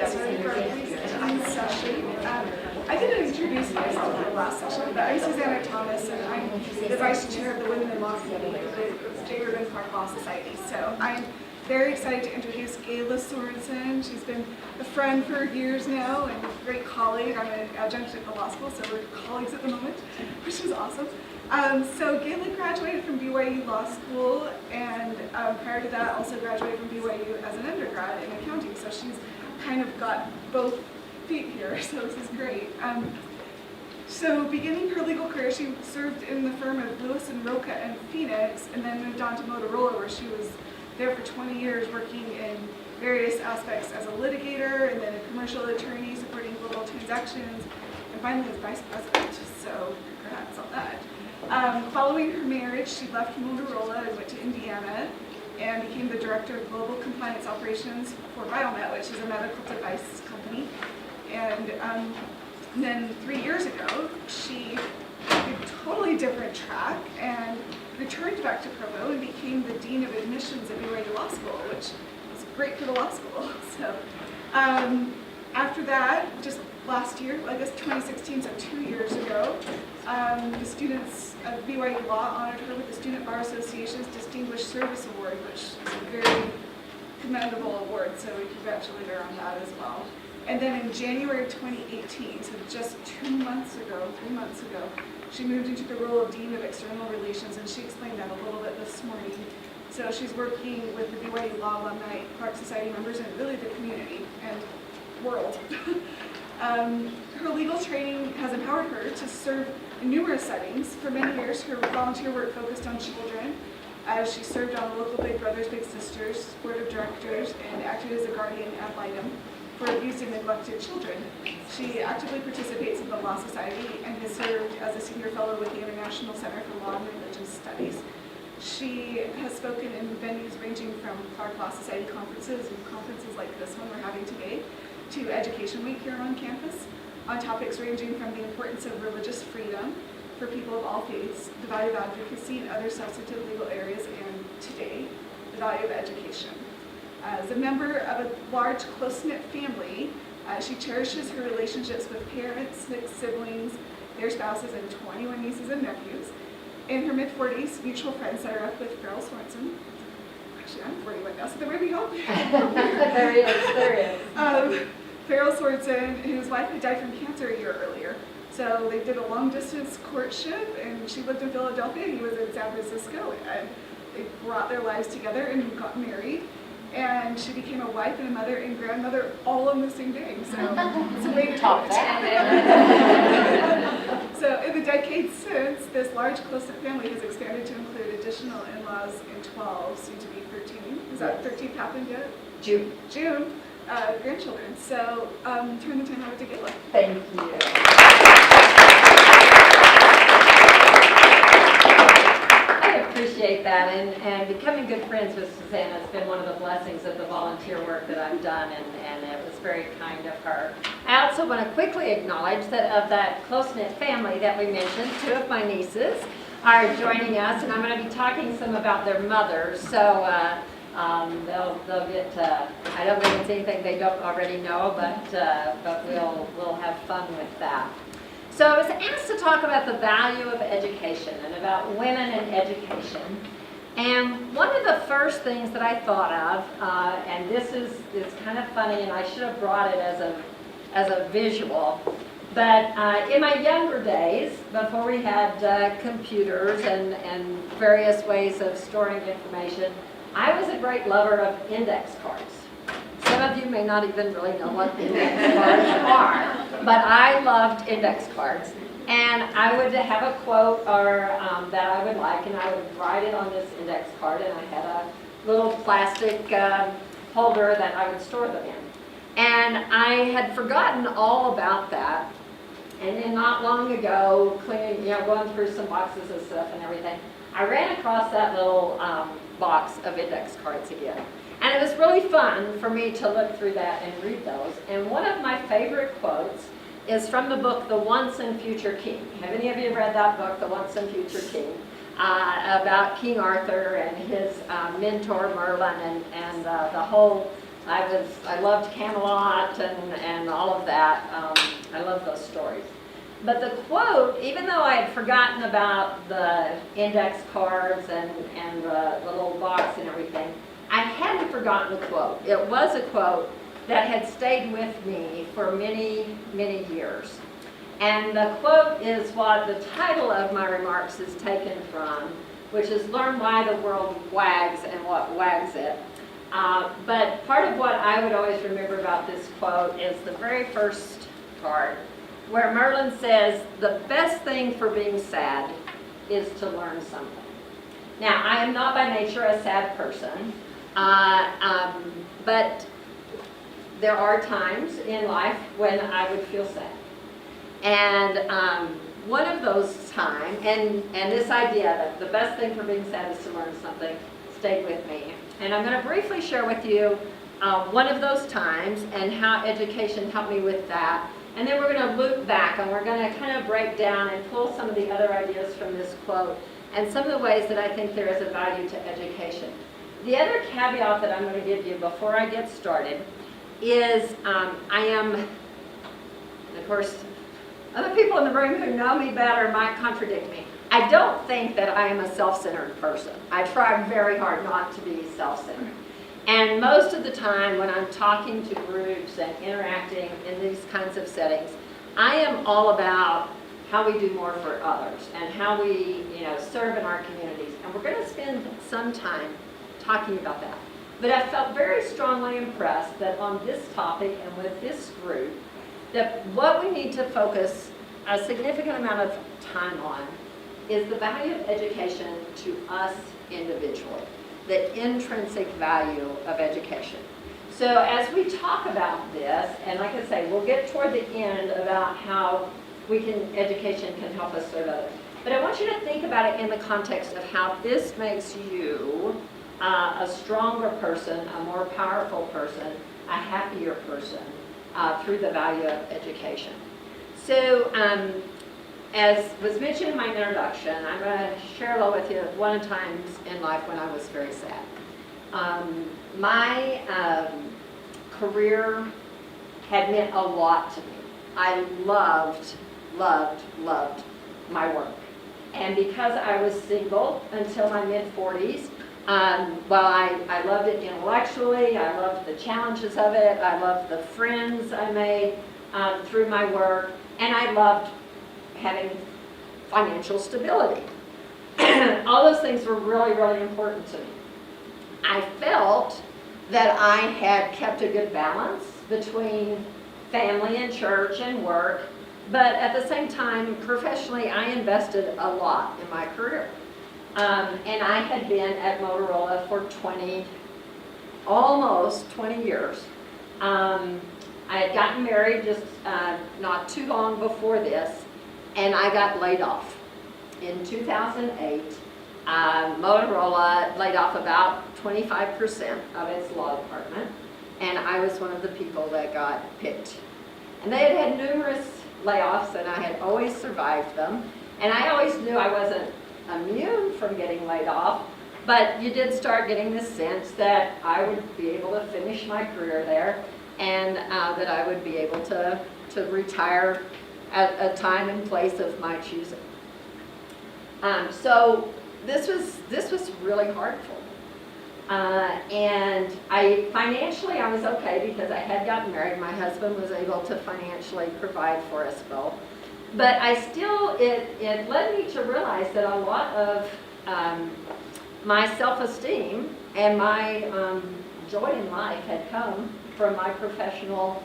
Yes, I'm session. I didn't introduce myself in the last session, but I'm Susanna Thomas, and I'm the Vice Chair of the Women in Law Committee of the J. Reuben Clark Law Society. So I'm very excited to introduce Gayla Sorenson. She's been a friend for years now and a great colleague. I'm an adjunct at the law school, so we're colleagues at the moment, which is awesome. So Gayla graduated from BYU Law School, and prior to that also graduated from BYU as an undergrad in accounting. So she's kind of got both feet here, so this is great. So beginning her legal career, she served in the firm of Lewis and Roca and Phoenix, and then moved on to Motorola, where she was there for 20 years working in various aspects as a litigator, and then a commercial attorney supporting global transactions, and finally as vice president, so congrats on that. Following her marriage, she left Motorola and went to Indiana and became the director of global compliance operations for Biomet, which is a medical device company. And then 3 years ago, she took a totally different track and returned back to Provo and became the Dean of Admissions at BYU Law School, which was great for the law school. So after that, just last year, I guess 2016, so 2 years ago, the students of BYU Law honored her with the Student Bar Association's Distinguished Service Award, which is a very commendable award, so we congratulate her on that as well. And then in January of 2018, so just 3 months ago, she moved into the role of Dean of External Relations, and she explained that a little bit this morning. So she's working with the BYU Law alumni, Clark Society members, and really the community and world. Her legal training has empowered her to serve in numerous settings. For many years, her volunteer work focused on children, as she served on the local Big Brothers Big Sisters board of directors and acted as a guardian ad litem for abused and neglected children. She actively participates in the Law Society and has served as a senior fellow with the International Center for Law and Religious Studies. She has spoken in venues ranging from Clark Law Society conferences and conferences like this one we're having today to Education Week here on campus, on topics ranging from the importance of religious freedom for people of all faiths, the value of advocacy and other sensitive legal areas, and today, the value of education. As a member of a large, close-knit family, she cherishes her relationships with parents, 6 siblings, their spouses, and 21 nieces and nephews. In her mid-40s, mutual friends set her up with Farrell Sorenson. Actually, I'm 41 now, so there might be help. There is. Farrell Sorenson, whose wife had died from cancer a year earlier. So they did a long-distance courtship, and she lived in Philadelphia, and he was in San Francisco, and they brought their lives together and got married. And she became a wife and a mother and grandmother all on the same day. So it's a way to Top that. So in the decades since, this large, close-knit family has expanded to include additional in-laws in 12, soon to be 13. Is that 13th happened yet? June. Grandchildren. So turn the time over to Gayla. Thank you. I appreciate that, and becoming good friends with Susanna has been one of the blessings of the volunteer work that I've done, and it was very kind of her. I also want to quickly acknowledge that of that close-knit family that we mentioned, 2 of my nieces are joining us, and I'm going to be talking some about their mothers, so they'll get, I don't think it's anything they don't already know, but we'll have fun with that. So I was asked to talk about the value of education and about women in education. And one of the first things that I thought of, and this is kind of funny, and I should have brought it as a visual, but in my younger days, before we had computers and various ways of storing information, I was a great lover of index cards. Some of you may not even really know what index cards are, but I loved index cards. And I would have a quote or that I would like, and I would write it on this index card, and I had a little plastic holder that I would store them in. And I had forgotten all about that. And then not long ago, cleaning, going through some boxes of stuff and everything, I ran across that little box of index cards again. And it was really fun for me to look through that and read those. And one of my favorite quotes is from the book, The Once and Future King. Have any of you read that book, The Once and Future King? About King Arthur and his mentor Merlin and the whole I loved Camelot and all of that. I love those stories. But the quote, even though I had forgotten about the index cards and the little box and everything, I hadn't forgotten the quote. It was a quote that had stayed with me for many, many years. And the quote is what the title of my remarks is taken from, which is "Learn why the world wags and what wags it." But part of what I would always remember about this quote is the very first part, where Merlin says, "The best thing for being sad is to learn something." Now, I am not by nature a sad person, but there are times in life when I would feel sad. And one of those times, and this idea that the best thing for being sad is to learn something, stayed with me. And I'm going to briefly share with you one of those times and how education helped me with that. And then we're going to loop back and we're going to kind of break down and pull some of the other ideas from this quote and some of the ways that I think there is a value to education. The other caveat that I'm going to give you before I get started is I am, of course, other people in the room who know me better might contradict me. I don't think that I am a self-centered person. I try very hard not to be self-centered. And most of the time when I'm talking to groups and interacting in these kinds of settings, I am all about how we do more for others and how we, serve in our communities. And we're going to spend some time talking about that. But I felt very strongly impressed that on this topic and with this group, that what we need to focus a significant amount of time on is the value of education to us individually, the intrinsic value of education. So as we talk about this, and like I say, we'll get toward the end about how education can help us serve others. But I want you to think about it in the context of how this makes you a stronger person, a more powerful person, a happier person through the value of education. So as was mentioned in my introduction, I'm going to share a little with you one of the times in life when I was very sad. My career had meant a lot to me. I loved my work. And because I was single until my mid-40s, well, I loved it intellectually, I loved the challenges of it, I loved the friends I made through my work, and I loved having financial stability. All those things were really, really important to me. I felt that I had kept a good balance between family and church and work, but at the same time, professionally, I invested a lot in my career. And I had been at Motorola for almost 20 years. I had gotten married just not too long before this, and I got laid off. In 2008, Motorola laid off about 25% of its law department, and I was one of the people that got picked. And they had had numerous layoffs, and I had always survived them, and I always knew I wasn't immune from getting laid off, but you did start getting this sense that I would be able to finish my career there, and that I would be able to retire at a time and place of my choosing. So this was really hard for me. And financially I was okay because I had gotten married. My husband was able to financially provide for us both. But it led me to realize that a lot of my self-esteem and my joy in life had come from my professional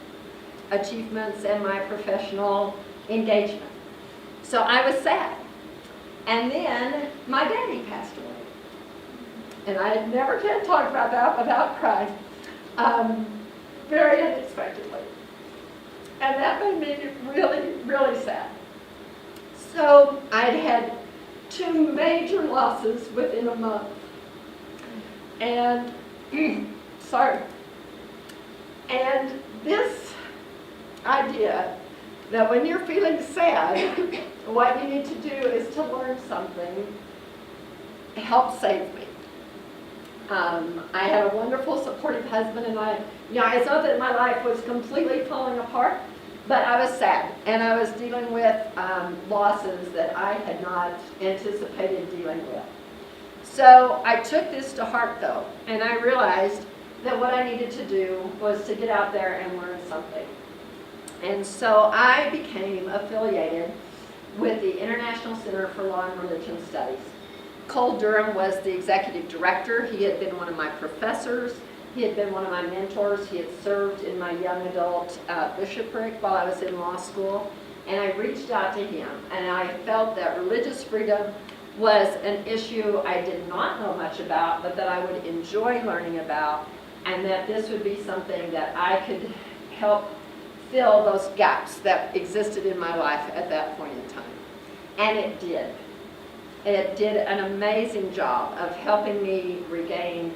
achievements and my professional engagement. So I was sad. And then my daddy passed away. And I never can talk about that without crying, very unexpectedly. And that made me really, really sad. So I'd had 2 major losses within a month. And, sorry. And this idea that when you're feeling sad, what you need to do is to learn something helped save me. I had a wonderful, supportive husband, and it's not that my life was completely falling apart, but I was sad, and I was dealing with losses that I had not anticipated dealing with. So I took this to heart, though, and I realized that what I needed to do was to get out there and learn something. And so I became affiliated with the International Center for Law and Religion Studies. Cole Durham was the executive director. He had been one of my professors. He had been one of my mentors. He had served in my young adult bishopric while I was in law school. And I reached out to him, and I felt that religious freedom was an issue I did not know much about, but that I would enjoy learning about, and that this would be something that I could help fill those gaps that existed in my life at that point in time. And it did. It did an amazing job of helping me regain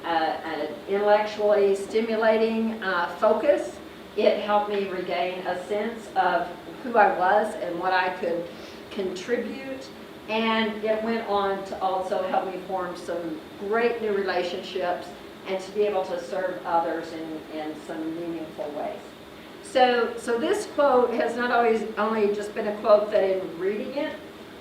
an intellectually stimulating focus. It helped me regain a sense of who I was and what I could contribute. And it went on to also help me form some great new relationships and to be able to serve others in some meaningful ways. So this quote has not always only just been a quote that in reading it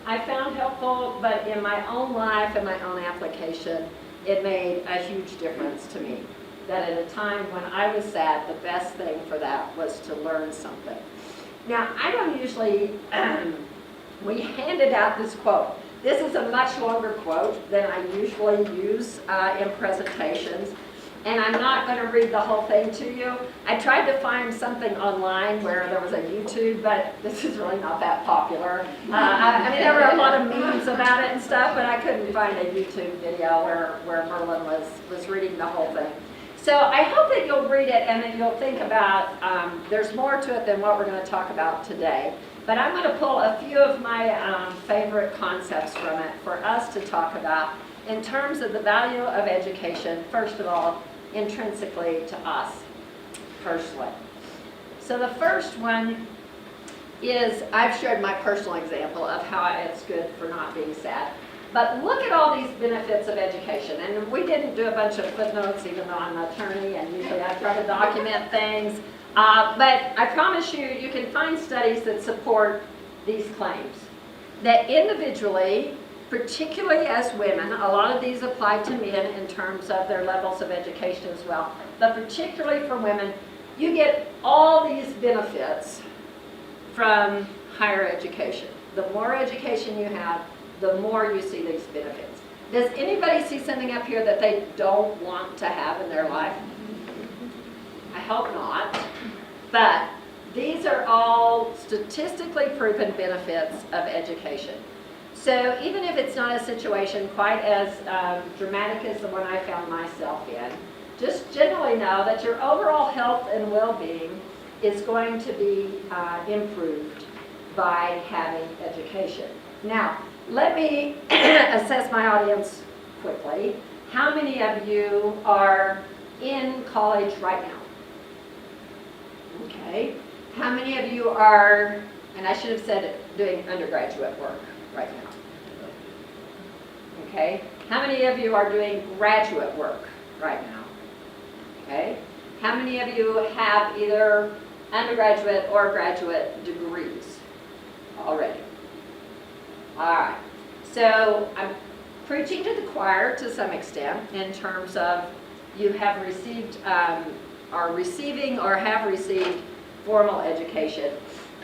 I found helpful, but in my own life and my own application, it made a huge difference to me. That at a time when I was sad, the best thing for that was to learn something. Now, I don't usually, we handed out this quote. This is a much longer quote than I usually use in presentations. And I'm not going to read the whole thing to you. I tried to find something online where there was a YouTube, but this is really not that popular. I mean, there were a lot of memes about it and stuff, but I couldn't find a YouTube video where Merlin was reading the whole thing. So I hope that you'll read it and that you'll think about, there's more to it than what we're going to talk about today. But I'm going to pull a few of my favorite concepts from it for us to talk about in terms of the value of education, first of all, intrinsically to us personally. So the first one is, I've shared my personal example of how it's good for not being sad. But look at all these benefits of education. And we didn't do a bunch of footnotes, even though I'm an attorney and usually I try to document things. But I promise you, you can find studies that support these claims. That individually, particularly as women, a lot of these apply to men in terms of their levels of education as well, but particularly for women, you get all these benefits from higher education. The more education you have, the more you see these benefits. Does anybody see something up here that they don't want to have in their life? I hope not. But these are all statistically proven benefits of education. So even if it's not a situation quite as dramatic as the one I found myself in, just generally know that your overall health and well-being is going to be improved by having education. Now, let me assess my audience quickly. How many of you are in college right now? Okay. How many of you are, and I should have said doing undergraduate work right now? Okay. How many of you are doing graduate work right now? Okay. How many of you have either undergraduate or graduate degrees already? All right. So I'm preaching to the choir to some extent in terms of you have received, are receiving or have received formal education,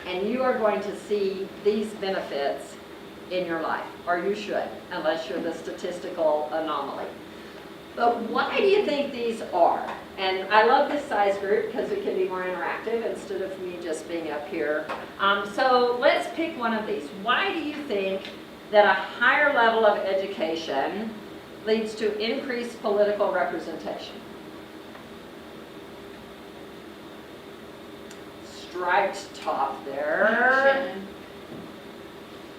and you are going to see these benefits in your life, or you should, unless you're the statistical anomaly. But why do you think these are? And I love this size group because it can be more interactive instead of me just being up here. So let's pick one of these. Why do you think that a higher level of education leads to increased political representation? Striped top there.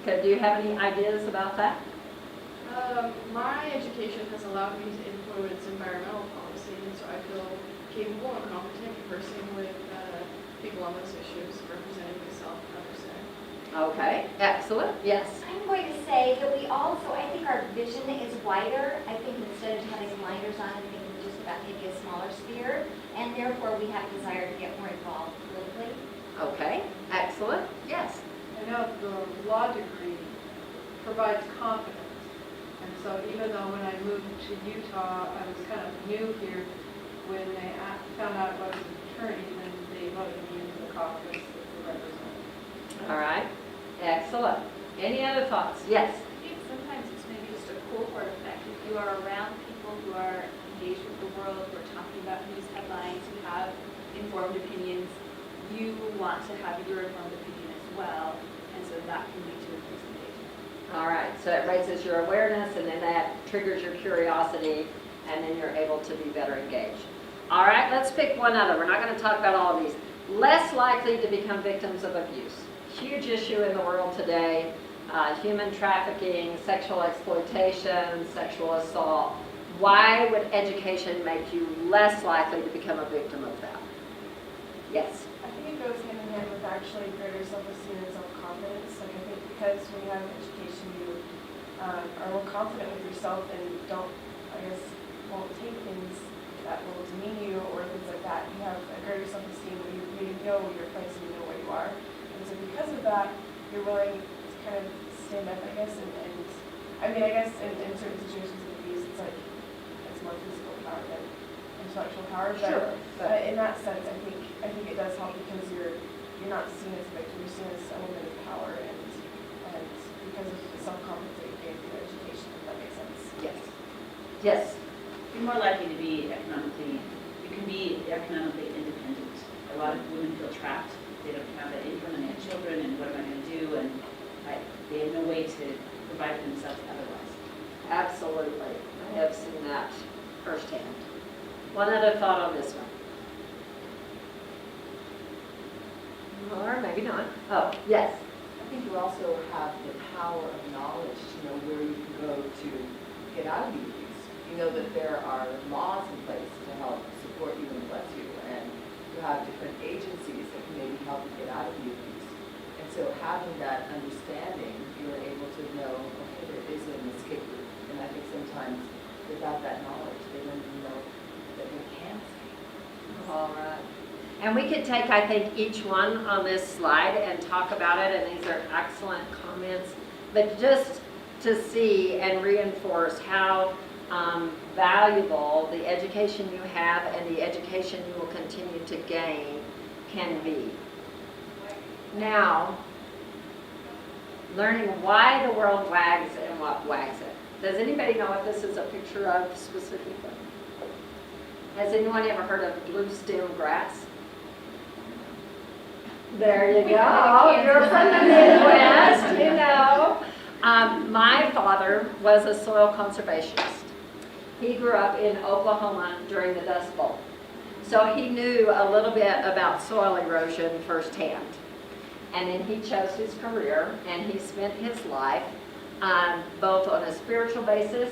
Okay, do you have any ideas about that? My education has allowed me to influence environmental policy, and so I feel capable and competent conversing with people on those issues, representing myself and others there. Okay, excellent, yes. I'm going to say that we also, I think our vision is wider. I think instead of having blinders on and thinking just about maybe a smaller sphere, and therefore we have a desire to get more involved politically. Okay, excellent, yes. I know the law degree provides confidence. And so even though when I moved to Utah, I was kind of new here, when they found out I was an attorney, then they voted me into the caucus as a representative. All right, excellent. Any other thoughts? Yes. I think sometimes it's maybe just a cohort effect. If you are around people who are engaged with the world, who are talking about news headlines, who have informed opinions, you want to have your informed opinion as well, and so that can lead to increased engagement. All right, so it raises your awareness, and then that triggers your curiosity, and then you're able to be better engaged. All right, let's pick one other. We're not going to talk about all of these. Less likely to become victims of abuse. Huge issue in the world today. Human trafficking, sexual exploitation, sexual assault. Why would education make you less likely to become a victim of that? Yes. I think it goes hand in hand with actually greater self-esteem and self-confidence. Like I think because when you have an education, you are more confident with yourself and don't, won't take things that will demean you or things like that. You have a greater self-esteem where you know your place and you know where you are. And so because of that, you're willing to kind of stand up, I guess, and in certain situations of abuse, it's more physical power than intellectual power. But Sure. in that sense, I think it does help because you're not seen as a victim, you're seen as a woman of power, and because of the self-confidence that you gain through education, if that makes sense. Yes. Yes. You're more likely to be you can be economically independent. A lot of women feel trapped. They don't have that income and they have children, and what am I going to do? And they have no way to provide for themselves otherwise. Absolutely. I have seen that firsthand. One other thought on this one. Or maybe not. Oh, yes. I think you also have the power of knowledge to know where you can go to get out of the abuse. You know that there are laws in place to help support you and bless you, and you have different agencies that can maybe help you get out of the abuse. And so having that understanding, you're able to know, okay, there is an escape route. And I think sometimes without that knowledge, they don't even know that they can escape. All right. And we could take, I think, each one on this slide and talk about it, and these are excellent comments. But just to see and reinforce how valuable the education you have and the education you will continue to gain can be. Now, learning why the world wags and what wags it. Does anybody know what this is a picture of specifically? Has anyone ever heard of blue stem grass? There you go. You're from the Midwest, you know. My father was a soil conservationist. He grew up in Oklahoma during the Dust Bowl. So he knew a little bit about soil erosion firsthand. And then he chose his career, and he spent his life both on a spiritual basis,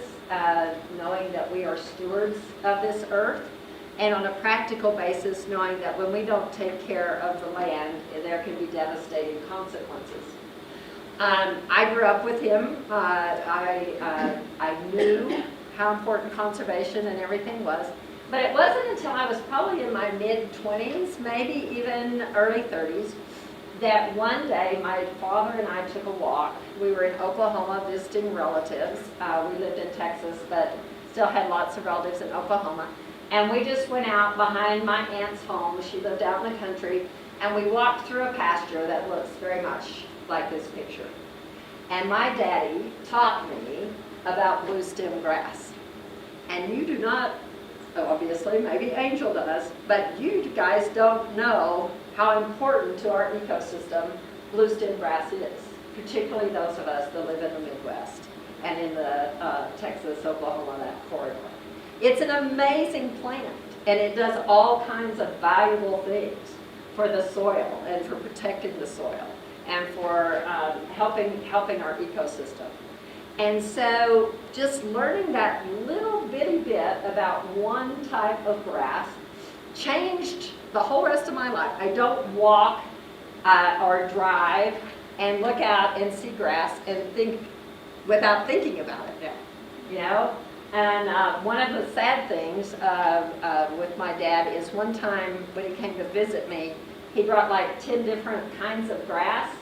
knowing that we are stewards of this earth, and on a practical basis, knowing that when we don't take care of the land, there can be devastating consequences. I grew up with him. I knew how important conservation and everything was, but it wasn't until I was probably in my mid-20s, maybe even early 30s, that one day my father and I took a walk. We were in Oklahoma visiting relatives. We lived in Texas, but still had lots of relatives in Oklahoma. And we just went out behind my aunt's home. She lived out in the country. And we walked through a pasture that looks very much like this picture. And my daddy taught me about blue stem grass. And you do not, obviously, maybe Angel does, but you guys don't know how important to our ecosystem blue stem grass is, particularly those of us that live in the Midwest and in the Texas, Oklahoma, that corridor. It's an amazing plant, and it does all kinds of valuable things for the soil and for protecting the soil and for helping our ecosystem. And so just learning that little bitty bit about one type of grass changed the whole rest of my life. I don't walk or drive and look out and see grass and think without thinking about it now, you know? And one of the sad things with my dad is one time when he came to visit me, he brought like 10 different kinds of grass,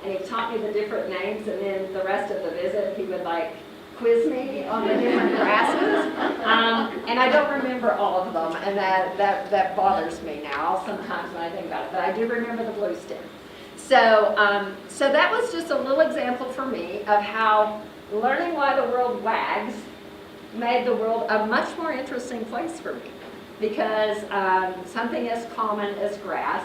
and he taught me the different names, and then the rest of the visit he would like quiz me on the different grasses. And I don't remember all of them, and that bothers me now sometimes when I think about it, but I do remember the blue stem. So, so that was just a little example for me of how learning why the world wags made the world a much more interesting place for me, because something as common as grass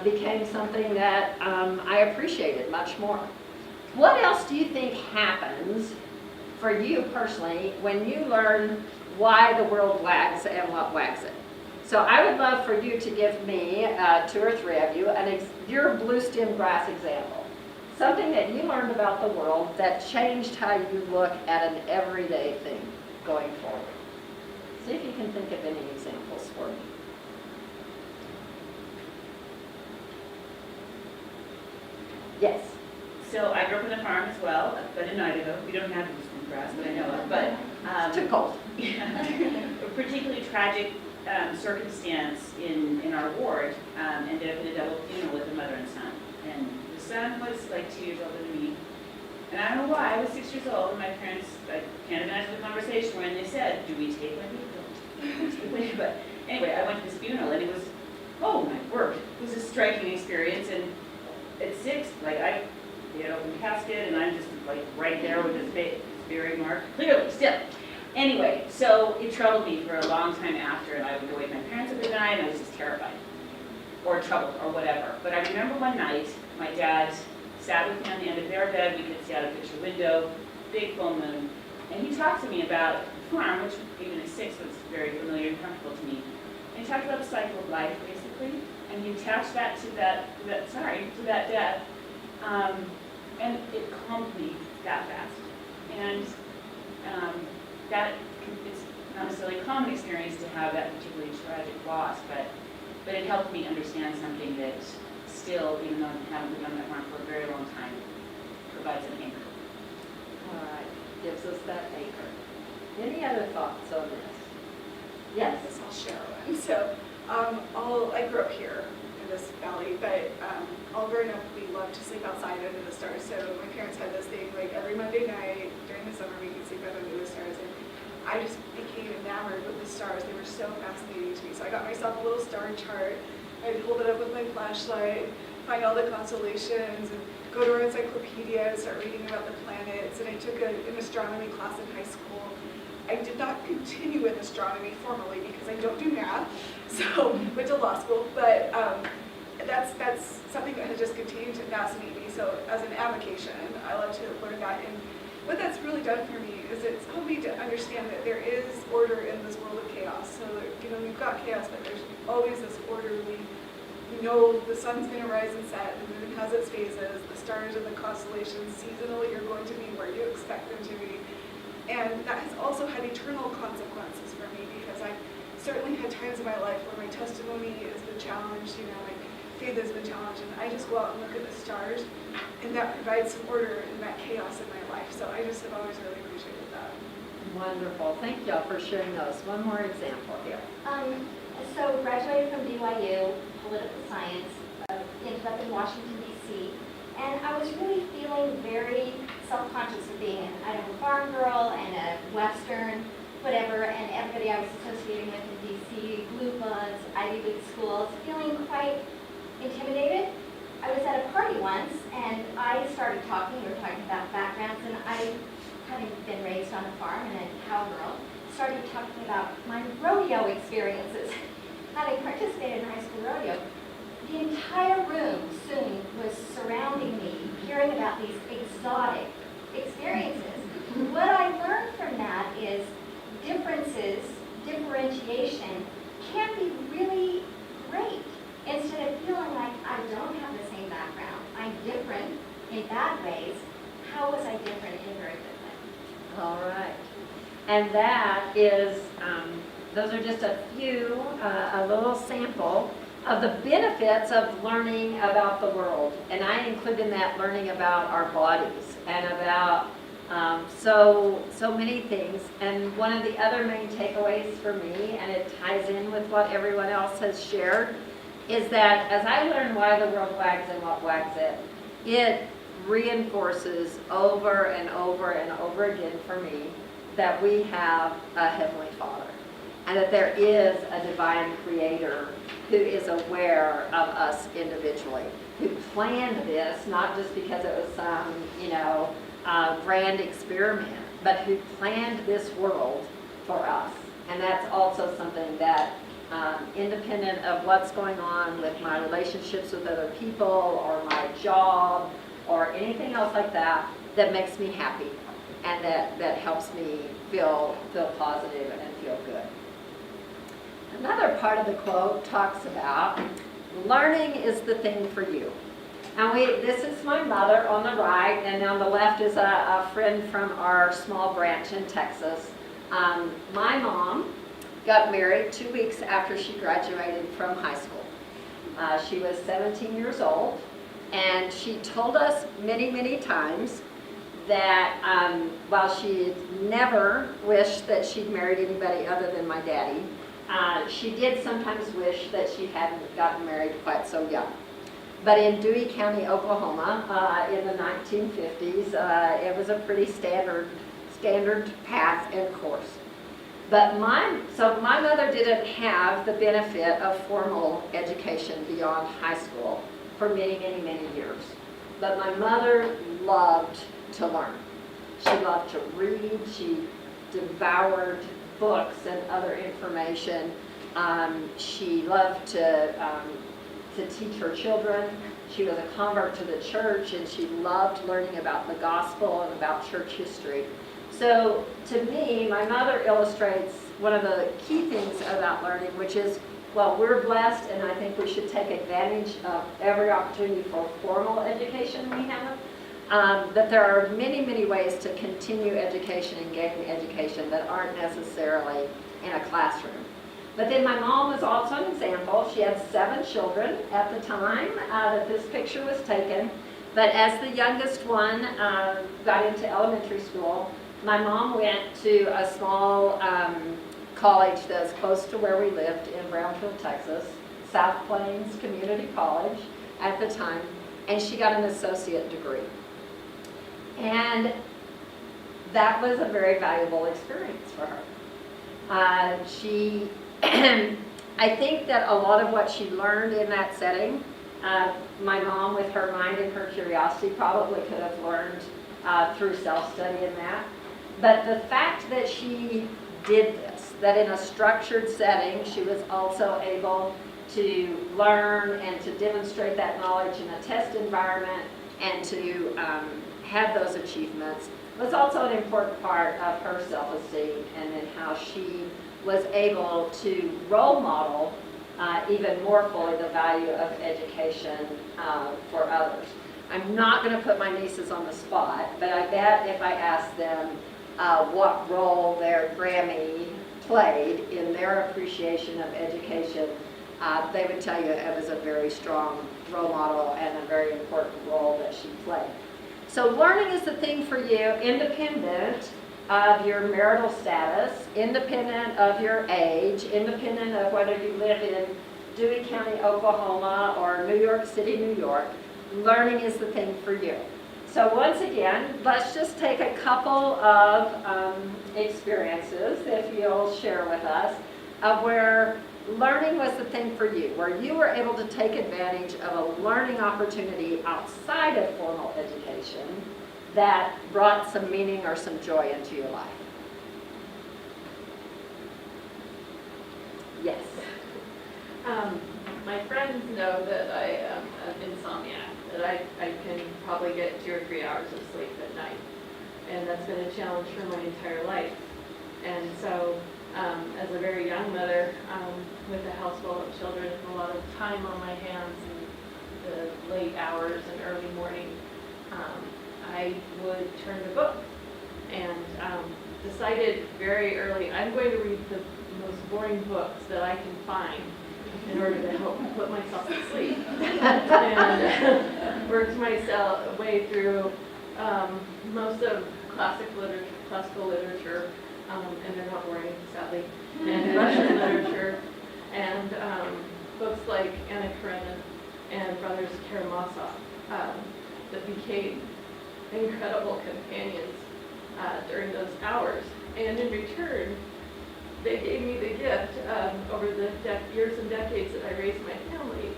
became something that I appreciated much more. What else do you think happens for you personally when you learn why the world wags and what wags it? So I would love for you to give me, 2 or 3 of you, your blue stem grass example. Something that you learned about the world that changed how you look at an everyday thing going forward. See if you can think of any examples for me. Yes. So I grew up on a farm as well, but in Idaho. We don't have blue stem grass that I know of, but It's too cold. a particularly tragic circumstance in our ward ended up in a double funeral with a mother and son. And the son was like 2 years older than me. And I don't know why, I was 6 years old, and my parents, I can't imagine the conversation when they said, do we take Wendy? But anyway, I went to this funeral, and it was, oh my word, it was a striking experience. And at 6, like they had open casket, and I'm just like right there with his buried mark, clearly, still. Anyway, so it troubled me for a long time after, and I would go wake my parents up at night, and I was just terrified, or troubled, or whatever. But I remember one night, my dad sat with me on the end of their bed, we could see out a picture window, big full moon, and he talked to me about the farm, which even at 6 was very familiar and comfortable to me. And he talked about the cycle of life, basically, and he attached that to that death, and it calmed me that fast. And that it's not necessarily a common experience to have that particularly tragic loss, but it helped me understand something that still, even though I haven't been on that farm for a very long time, provides an anchor. All right, gives us that anchor. Any other thoughts on this? Yes. I'll share one. So, I grew up here in this valley, but all growing up we loved to sleep outside under the stars. So my parents had this thing like every Monday night during the summer we could sleep out under the stars, and I just became enamored with the stars. They were so fascinating to me. So I got myself a little star chart. I'd hold it up with my flashlight, find all the constellations, and go to our encyclopedia and start reading about the planets. And I took an astronomy class in high school. I did not continue in astronomy formally because I don't do math, so went to law school. But that's something that has just continued to fascinate me. So as an avocation, I love to learn that. And what that's really done for me is it's helped me to understand that there is order in this world of chaos. So we've got chaos, but there's always this order. We know the sun's going to rise and set, the moon has its phases, the stars and the constellations seasonally are going to be where you expect them to be. And that has also had eternal consequences for me, because I've certainly had times in my life where my testimony has been challenged, my faith has been challenged, and I just go out and look at the stars, and that provides some order in that chaos in my life. So I just have always really appreciated that. Wonderful. Thank y'all for sharing those. One more example here. So graduated from BYU, political science, ended up in Washington, D.C., and I was really feeling very self-conscious of being an Idaho farm girl and a Western, whatever, and everybody I was associating with in D.C., blue bloods, Ivy League schools, feeling quite intimidated. I was at a party once, and I started talking, we were talking about backgrounds, and I, having been raised on a farm and a cowgirl, started talking about my rodeo experiences. Having participated in high school rodeo, the entire room soon was surrounding me, hearing about these exotic experiences. What I learned from that is differentiation can be really great. Instead of feeling like I don't have the same background, I'm different in bad ways, how was I different in very good ways? All right. And that is, those are just a few, a little sample of the benefits of learning about the world. And I include in that learning about our bodies and about so many things. And one of the other main takeaways for me, and it ties in with what everyone else has shared, is that as I learn why the world wags and what wags it, it reinforces over and over and over again for me that we have a Heavenly Father and that there is a divine creator who is aware of us individually, who planned this, not just because it was some, grand experiment, but who planned this world for us. And that's also something that, independent of what's going on with my relationships with other people or my job or anything else like that, that makes me happy and that helps me feel positive and feel good. Another part of the quote talks about learning is the thing for you. And this is my mother on the right, and on the left is a friend from our small branch in Texas. My mom got married 2 weeks after she graduated from high school. She was 17 years old, and she told us many, many times that while she never wished that she'd married anybody other than my daddy, she did sometimes wish that she hadn't gotten married quite so young. But in Dewey County, Oklahoma, in the 1950s, it was a pretty standard path and course. But my mother didn't have the benefit of formal education beyond high school for many, many, many years. But my mother loved to learn. She loved to read. She devoured books and other information. She loved to teach her children. She was a convert to the church, and she loved learning about the gospel and about church history. So to me, my mother illustrates one of the key things about learning, which is, well, we're blessed, and I think we should take advantage of every opportunity for formal education we have. That there are many, many ways to continue education and gain education that aren't necessarily in a classroom. But then my mom was also an example. She had 7 children at the time that this picture was taken. But as the youngest one got into elementary school, my mom went to a small college that's close to where we lived in Brownfield, Texas, South Plains Community College at the time, and she got an associate degree. And that was a very valuable experience for her. I think that a lot of what she learned in that setting, my mom with her mind and her curiosity probably could have learned through self-study in that. But the fact that she did this, that in a structured setting she was also able to learn and to demonstrate that knowledge in a test environment and to have those achievements, was also an important part of her self-esteem and in how she was able to role model even more fully the value of education for others. I'm not going to put my nieces on the spot, but I bet if I asked them what role their Grammy played in their appreciation of education, they would tell you it was a very strong role model and a very important role that she played. So learning is the thing for you, independent of your marital status, independent of your age, independent of whether you live in Dewey County, Oklahoma, or New York City, New York. Learning is the thing for you. So once again, let's just take a couple of experiences, if you'll share with us, of where learning was the thing for you, where you were able to take advantage of a learning opportunity outside of formal education that brought some meaning or some joy into your life. Yes. My friends know that I am an insomniac, that I can probably get 2 or 3 hours of sleep at night. And that's been a challenge for my entire life. And so, as a very young mother, with a house full of children and a lot of time on my hands and the late hours and early morning, I would turn to books and decided very early, I'm going to read the most boring books that I can find in order to help put myself to sleep. And worked myself way through most of classical literature, and they're not boring, sadly, and Russian literature, and books like Anna Karenina and Brothers Karamazov that became incredible companions during those hours. And in return, they gave me the gift over the years and decades that I raised my family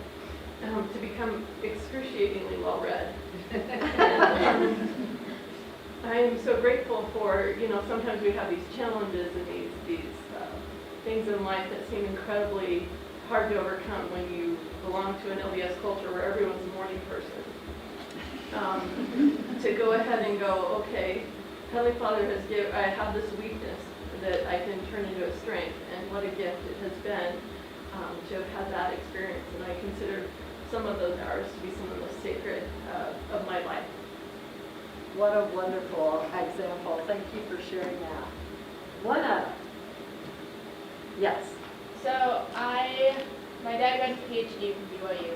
to become excruciatingly well-read. And I am so grateful for, sometimes we have these challenges and these things in life that seem incredibly hard to overcome when you belong to an LDS culture where everyone's a morning person. To go ahead and go, okay, Heavenly Father I have this weakness that I can turn into a strength, and what a gift it has been to have had that experience. And I consider some of those hours to be some of the most sacred of my life. What a wonderful example. Thank you for sharing that. One other. Yes. So my dad got his PhD from BYU.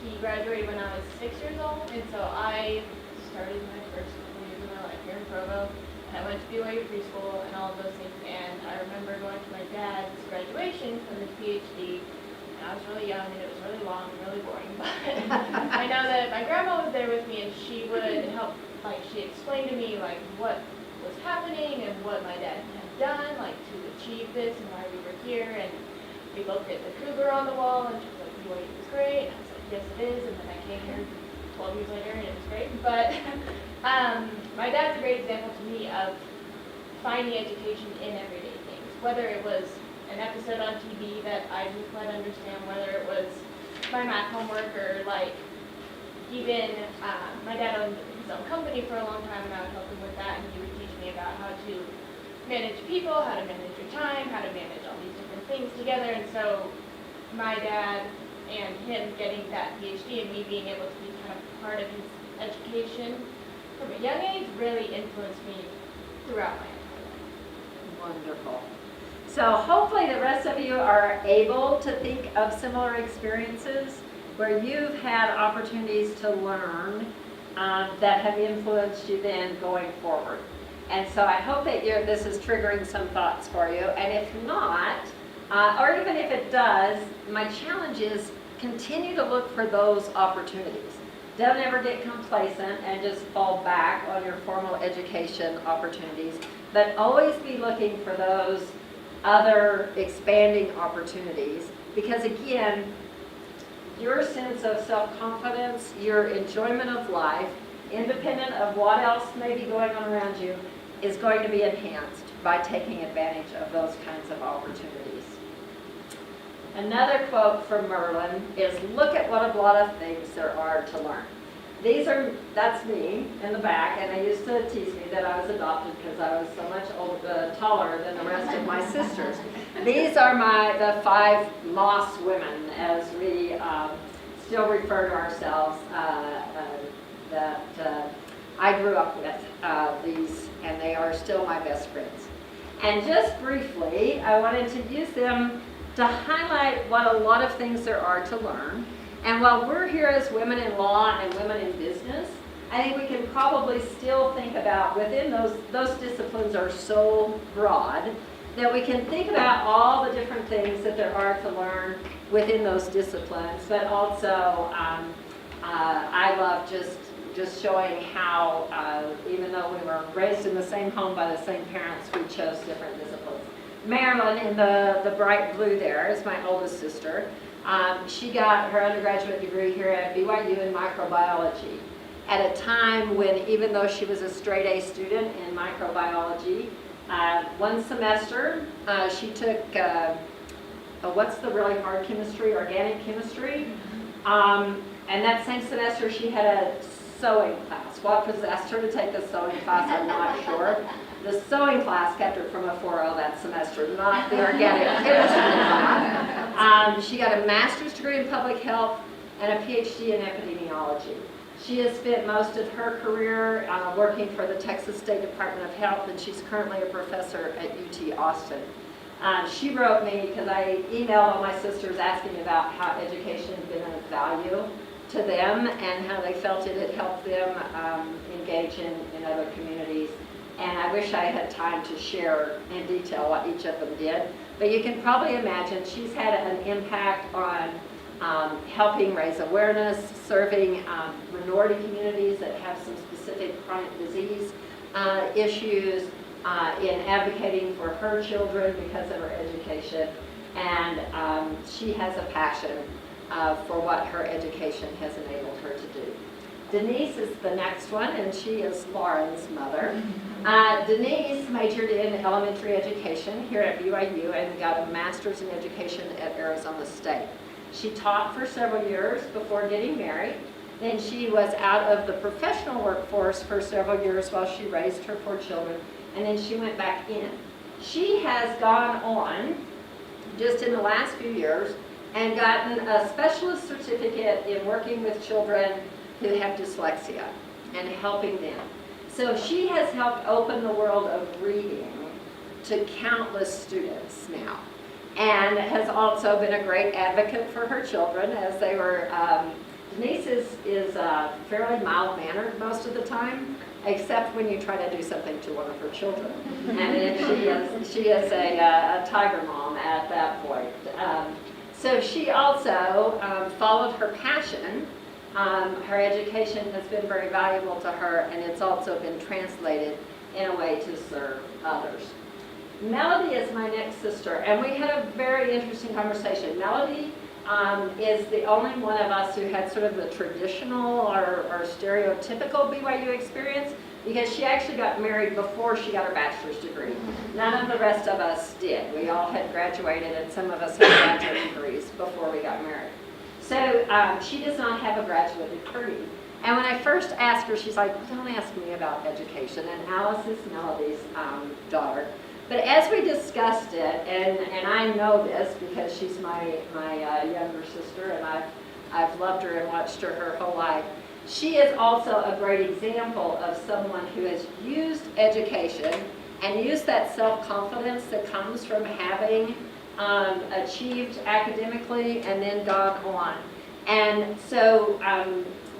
He graduated when I was 6 years old, and so I started my first couple years of my life here in Provo. And I went to BYU preschool and all of those things, and I remember going to my dad's graduation from his PhD, and I was really young, and it was really long and really boring, but I know that my grandma was there with me, and she would help, she explained to me, what was happening and what my dad had done, to achieve this and why we were here, and we looked at the cougar on the wall, and she was like, BYU was great, and I was like, yes it is, and then I came here 12 years later, and it was great, but my dad's a great example to me of finding education in everyday things, whether it was an episode on TV that I didn't quite understand, whether it was my math homework, or even my dad owned his own company for a long time, and I would help him with that, and he would teach me about how to manage people, how to manage your time, how to manage all these different things together. And so my dad and him getting that PhD and me being able to be kind of part of his education from a young age really influenced me throughout my entire life. Wonderful. So hopefully the rest of you are able to think of similar experiences where you've had opportunities to learn that have influenced you then going forward. And so I hope that this is triggering some thoughts for you. And if not, or even if it does, my challenge is continue to look for those opportunities. Don't ever get complacent and just fall back on your formal education opportunities, but always be looking for those other expanding opportunities, because again, your sense of self-confidence, your enjoyment of life, independent of what else may be going on around you, is going to be enhanced by taking advantage of those kinds of opportunities. Another quote from Merlin is, look at what a lot of things there are to learn. That's me in the back, and they used to tease me that I was adopted because I was so much taller than the rest of my sisters. These are the 5 lost women, as we still refer to ourselves, that I grew up with these, and they are still my best friends. And just briefly, I wanted to use them to highlight what a lot of things there are to learn. And while we're here as women in law and women in business, I think we can probably still think about, within those disciplines are so broad, that we can think about all the different things that there are to learn within those disciplines. But also, I love just showing how, even though we were raised in the same home by the same parents, we chose different disciplines. Marilyn, in the bright blue there, is my oldest sister. She got her undergraduate degree here at BYU in microbiology at a time when, even though she was a straight A student in microbiology, one semester she took, what's the really hard chemistry, organic chemistry, and that same semester she had a sewing class. What possessed her to take the sewing class, I'm not sure. The sewing class kept her from a 4.0 that semester, not the organic chemistry class. She got a master's degree in public health and a PhD in epidemiology. She has spent most of her career working for the Texas State Department of Health, and she's currently a professor at UT Austin. She wrote me because I emailed all my sisters asking about how education had been of value to them and how they felt it had helped them engage in other communities. And I wish I had time to share in detail what each of them did. But you can probably imagine she's had an impact on helping raise awareness, serving minority communities that have some specific chronic disease issues, in advocating for her children because of her education. And she has a passion for what her education has enabled her to do. Denise is the next one, and she is Lauren's mother. Denise majored in elementary education here at BYU and got a master's in education at Arizona State. She taught for several years before getting married. Then she was out of the professional workforce for several years while she raised her 4 children, and then she went back in. She has gone on, just in the last few years, and gotten a specialist certificate in working with children who have dyslexia and helping them. So she has helped open the world of reading to countless students now, and has also been a great advocate for her children as they were, Denise is fairly mild-mannered most of the time, except when you try to do something to one of her children. And then she is a tiger mom at that point. So she also followed her passion. Her education has been very valuable to her, and it's also been translated in a way to serve others. Melody is my next sister, and we had a very interesting conversation. Melody is the only one of us who had sort of the traditional or stereotypical BYU experience, because she actually got married before she got her bachelor's degree. None of the rest of us did. We all had graduated, and some of us had graduate degrees before we got married. So she does not have a graduate degree. And when I first asked her, she's like, don't ask me about education. And Alice is Melody's daughter. But as we discussed it, and I know this because she's my younger sister, and I've loved her and watched her whole life, she is also a great example of someone who has used education and used that self-confidence that comes from having achieved academically and then gone on. And so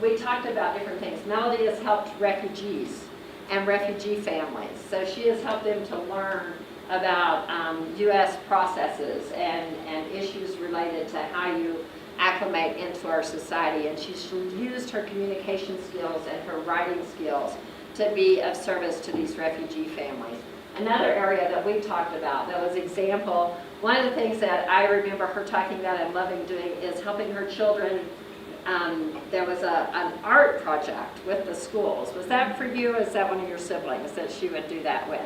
we talked about different things. Melody has helped refugees and refugee families. So she has helped them to learn about U.S. processes and issues related to how you acclimate into our society. And she's used her communication skills and her writing skills to be of service to these refugee families. Another area that we talked about that was example, one of the things that I remember her talking about and loving doing is helping her children. There was an art project with the schools. Was that for you, or is that one of your siblings that she would do that with?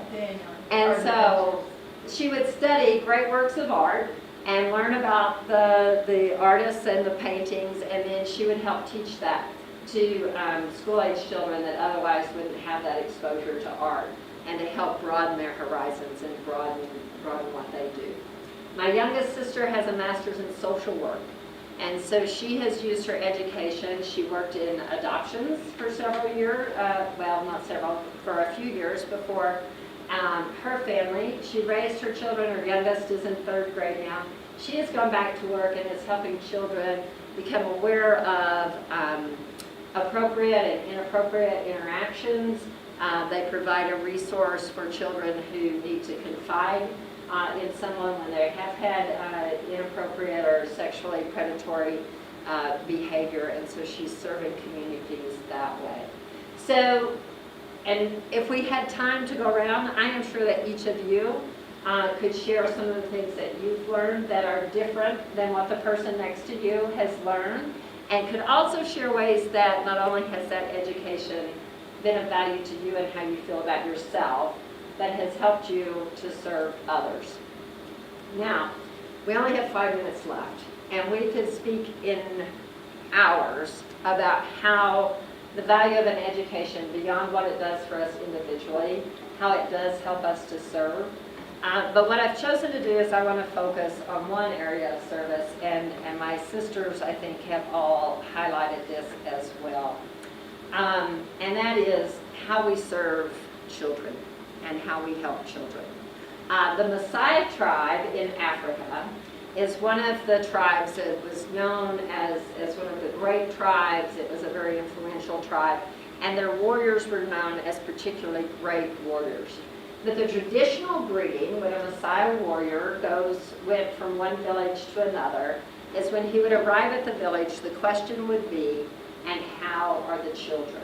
And so she would study great works of art and learn about the artists and the paintings, and then she would help teach that to school-age children that otherwise wouldn't have that exposure to art, and to help broaden their horizons and broaden what they do. My youngest sister has a master's in social work. And so she has used her education. She worked in adoptions for several years, well, not several, for a few years before her family. She raised her children. Her youngest is in 3rd grade now. She has gone back to work and is helping children become aware of appropriate and inappropriate interactions. They provide a resource for children who need to confide in someone when they have had inappropriate or sexually predatory behavior, and so she's serving communities that way. So, and if we had time to go around, I am sure that each of you could share some of the things that you've learned that are different than what the person next to you has learned, and could also share ways that not only has that education been of value to you and how you feel about yourself, that has helped you to serve others. Now, we only have 5 minutes left, and we could speak in hours about how the value of an education, beyond what it does for us individually, how it does help us to serve. But what I've chosen to do is I want to focus on one area of service, and my sisters, I think, have all highlighted this as well. And that is how we serve children and how we help children. The Maasai tribe in Africa is one of the tribes that was known as one of the great tribes. It was a very influential tribe, and their warriors were known as particularly great warriors. But the traditional greeting when a Maasai warrior went from one village to another is when he would arrive at the village, the question would be, "And how are the children?"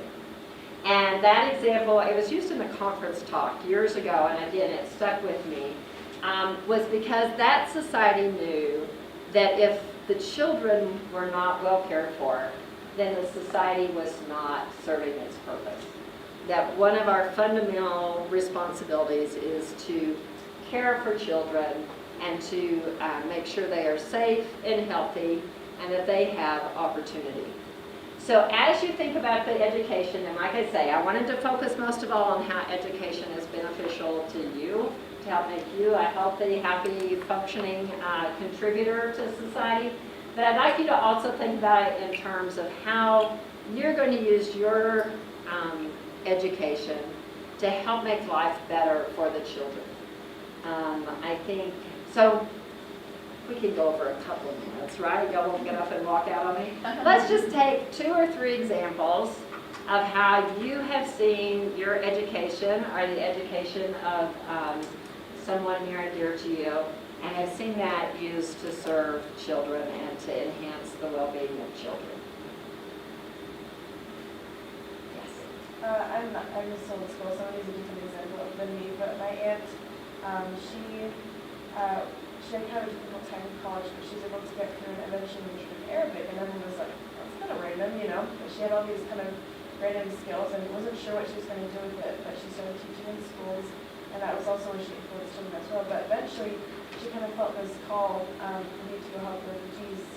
And that example, it was used in a conference talk years ago, and again, it stuck with me, was because that society knew that if the children were not well cared for, then the society was not serving its purpose. That one of our fundamental responsibilities is to care for children and to make sure they are safe and healthy and that they have opportunity. So as you think about the education, and like I say, I wanted to focus most of all on how education is beneficial to you, to help make you a healthy, happy, functioning contributor to society. But I'd like you to also think about it in terms of how you're going to use your education to help make life better for the children. I think, so we can go over a couple of minutes, right? Y'all won't get up and walk out on me. Let's just take 2 or 3 examples of how you have seen your education or the education of someone near and dear to you and have seen that used to serve children and to enhance the well-being of children. Yes. I'm still in school, so I'm using a different example than me, but my aunt, she had kind of a difficult time in college, but she was able to get through and eventually majored in Arabic, and everyone was like, that's kind of random, you know, but she had all these kind of random skills and wasn't sure what she was going to do with it, but she started teaching in schools, and that was also when she influenced children as well, but eventually she kind of felt this call, we need to go help refugees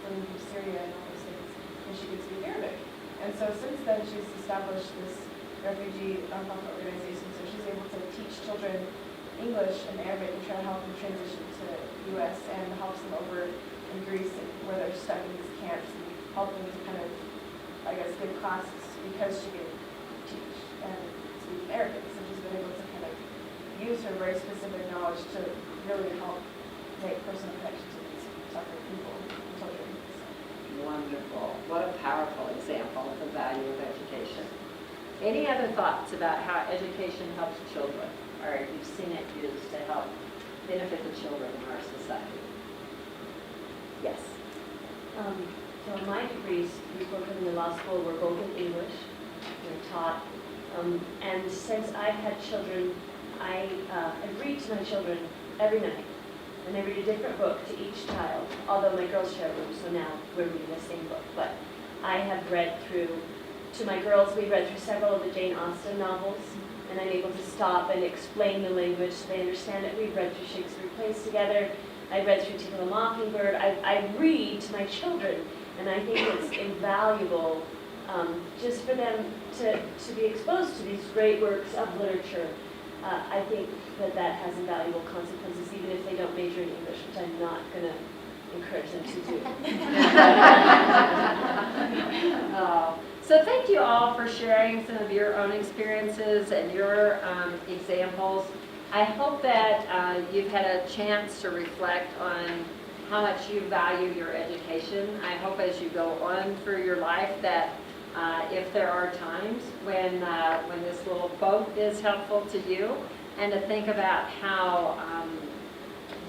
fleeing from Syria and all those things, and she could speak Arabic. And so since then she's established this refugee nonprofit organization, so she's able to teach children English and Arabic and try to help them transition to the U.S. and helps them over in Greece where they're stuck in these camps and help them to kind of, I guess, give classes because she can teach and speak Arabic. So she's been able to kind of use her very specific knowledge to really help make personal connections with these suffering people and children. Wonderful. What a powerful example of the value of education. Any other thoughts about how education helps children, or you've seen it used to help benefit the children in our society? Yes. So my degrees before coming to law school were both in English. They're taught. And since I've had children, I read to my children every night. And I read a different book to each child, although my girls share a room, so now we're reading the same book. But I have read through, to my girls, we read through several of the Jane Austen novels, and I'm able to stop and explain the language so they understand it. We've read through Shakespeare Plays together. I read through To Kill a Mockingbird. I read to my children, and I think it's invaluable just for them to be exposed to these great works of literature. I think that has invaluable consequences, even if they don't major in English, which I'm not going to encourage them to do. So thank you all for sharing some of your own experiences and your examples. I hope that you've had a chance to reflect on how much you value your education. I hope as you go on through your life that if there are times when this little quote is helpful to you, and to think about how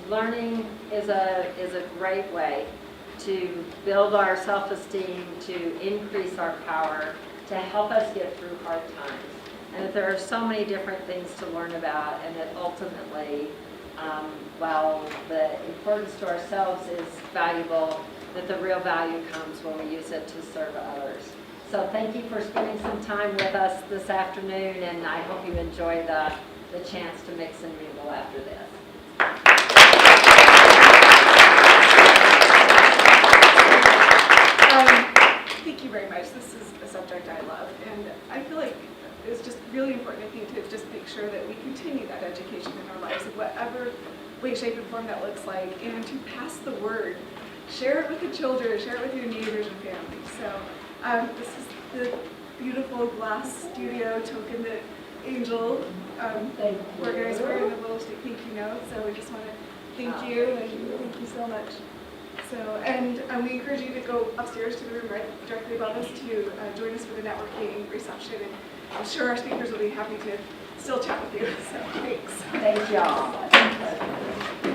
learning is a great way to build our self-esteem, to increase our power, to help us get through hard times. And that there are so many different things to learn about, and that ultimately, while the importance to ourselves is valuable, that the real value comes when we use it to serve others. So thank you for spending some time with us this afternoon, and I hope you enjoy the chance to mix and mingle after this. Thank you very much. This is a subject I love, and I feel like it's just really important, I think, to just make sure that we continue that education in our lives in whatever way, shape, and form that looks like, and to pass the word. Share it with the children, share it with your neighbors and family. So this is the beautiful glass studio token that Angel organizer and a little thank you note, so we just want to thank you and thank you so much. So, and we encourage you to go upstairs to the room right directly above us to join us for the networking reception, and I'm sure our speakers will be happy to still chat with you, so thanks. Thank y'all.